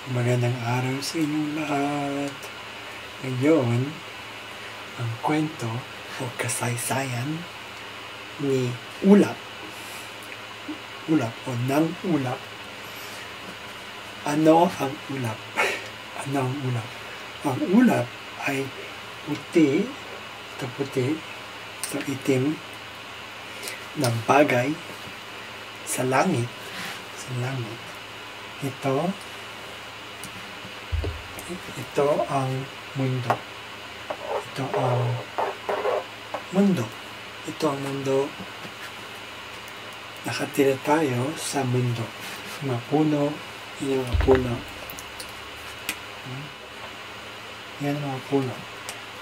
Magandang araw sa inyong lahat. Ngayon, ang kwento o kasaysayan ni Ulap. Ulap o ng Ulap. Ano ang ulap? Ano ang ulap? Ang ulap ay puti, ito itim, ng bagay sa langit. Ito ang mundo. Ito ang mundo. Nakatira tayo sa mundo. Mga puno, yan mga puno. Yan mga puno.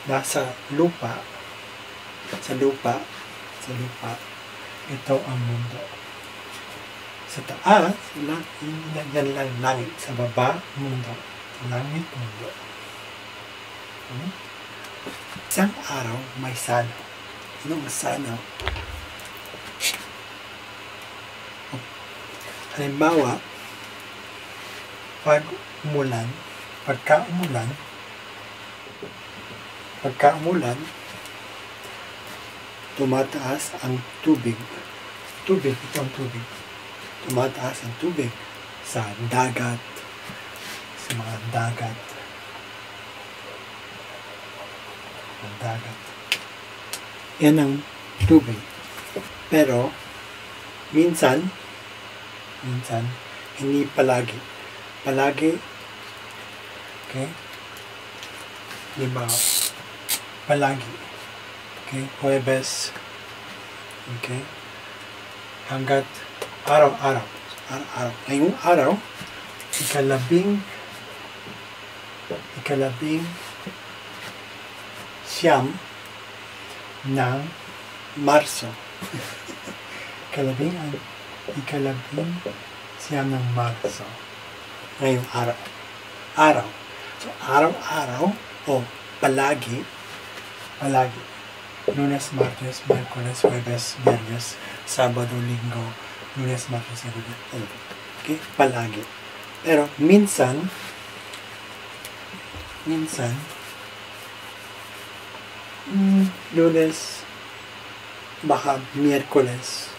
Nasa lupa. Sa lupa. Ito ang mundo. Sa taas, yan lang langit. Sa baba, mundo. Langit, mundo. Isang araw, may sanaw. Ano ang sanaw? Halimbawa, pagka umulan, tumataas ang tubig. Ito ang tubig. Tumataas ang tubig sa dagat, sa mga dagat. Yan ang tubig. Pero, minsan, hindi palagi. Okay? Diba? Palagi. Okay? Huwebes. Okay? Hanggat araw-araw. Ngayong araw, ikalabing siyam ng Marso. ikalabing siyam ng Marso. Ngayong araw. So, araw-araw o palagi. Lunes, Martes, Miyerkules, Huwebes, Biyernes, Sabado, Linggo, Lunes, Martes, Miyerkules. Okay? Palagi. Pero minsan, Lunes, baka Miyerkules,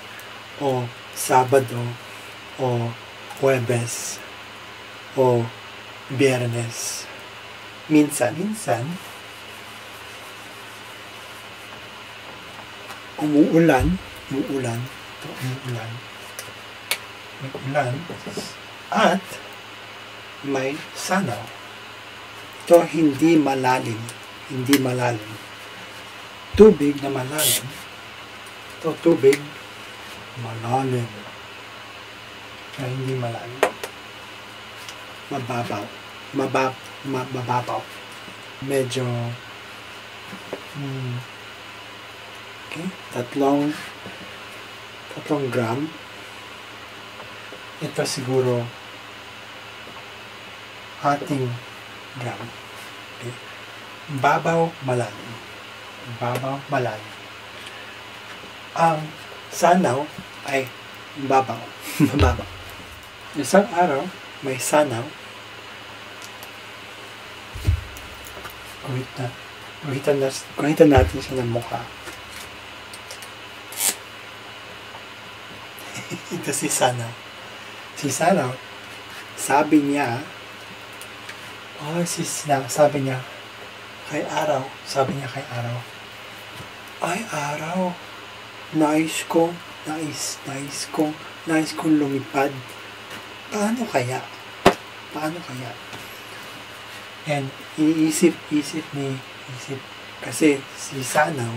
o Sabado, o Huwebes, o Biyernes. Minsan, umuulan, at may sanaw. Ito hindi malalim. Tubig na malalim. Ito tubig malalim. Na hindi malalim. Mababaw. Medyo okay, 3 gram. Ito siguro ating gram. Okay. Babaw, malalim. Ang sanaw ay mababaw. Isang araw, may sanaw. Guhitan natin siya ng mukha. Ito si Sanaw. Sabi niya kay Araw, ay Araw, nais kong lumipad. Paano kaya? And iniisip kasi si Sanaw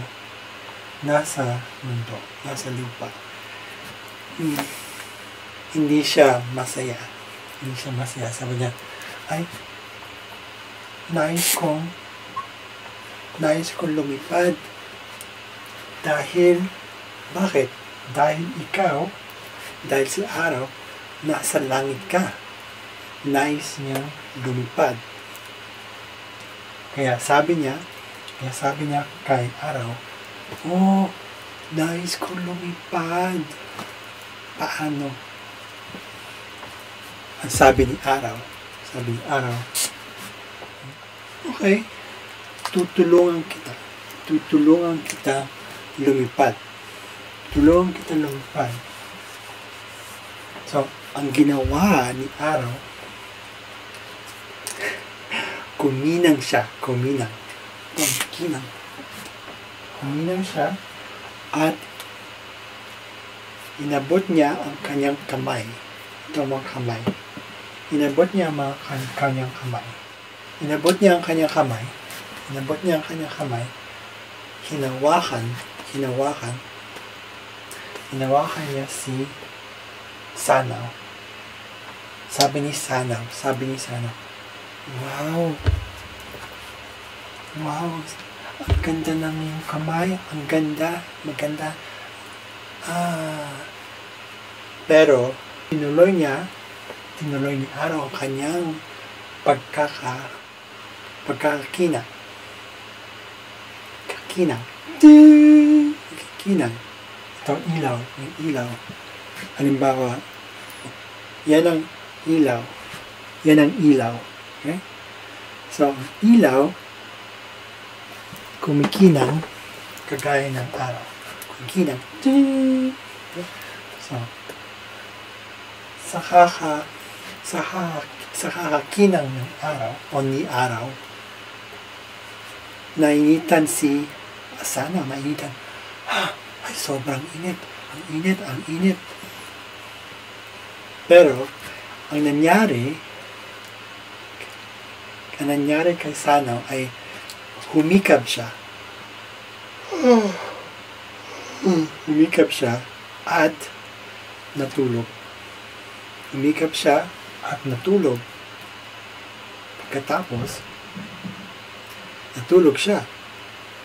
nasa mundo, nasa lupa. Hindi siya masaya. Sabi niya, ay, nais kong lumipad. Bakit? Dahil si Araw, nasa langit ka. Nais niyang lumipad. Kaya sabi niya kay Araw, oh, nais kong lumipad. Paano? Ang sabi ni Araw, Sabi ni araw, okay, tutulungan kita. Tutulungan kita lumipad. Tulungan kita lumipad. So, ang ginawa ni araw, kuminang siya. Kuminang siya at inabot niya ang kanyang kamay. Ito ang mga kamay. Inabot niya ang kanyang kamay. Inabot niya ang kanyang kamay. Hinawakan niya si Sanaw. Sabi ni Sanaw, wow, ang ganda ng iyong kamay, maganda. Pero, tinuloy ni araw ang kanyang pagkakinang. Ito ang ilaw. Halimbawa, yan ang ilaw. Okay? So, ang ilaw, kumikinang, kagaya ng araw. Kumikinang. So, sa kakakinang ng araw, o ni araw, nainitan si Sanaw, ay sobrang init. Ang init. Pero, ang nangyari kay Sanaw ay humikab siya. At natulog. Pagkatapos, natulog siya.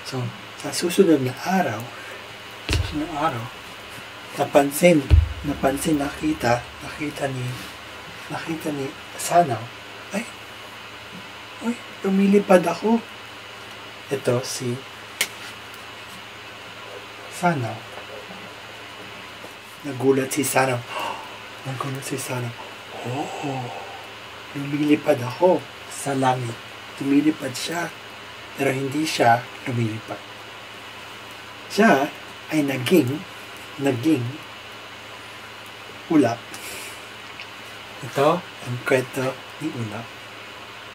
So, sa susunod na araw, nakita ni Sanaw, ay, lumilipad ako. Ito si Sanaw. Nagulat si Sanaw. Lumilipad ako sa langit. Lumilipad siya, pero hindi siya lumilipad. Siya ay naging ulap. Ito ang kwento ni ulap.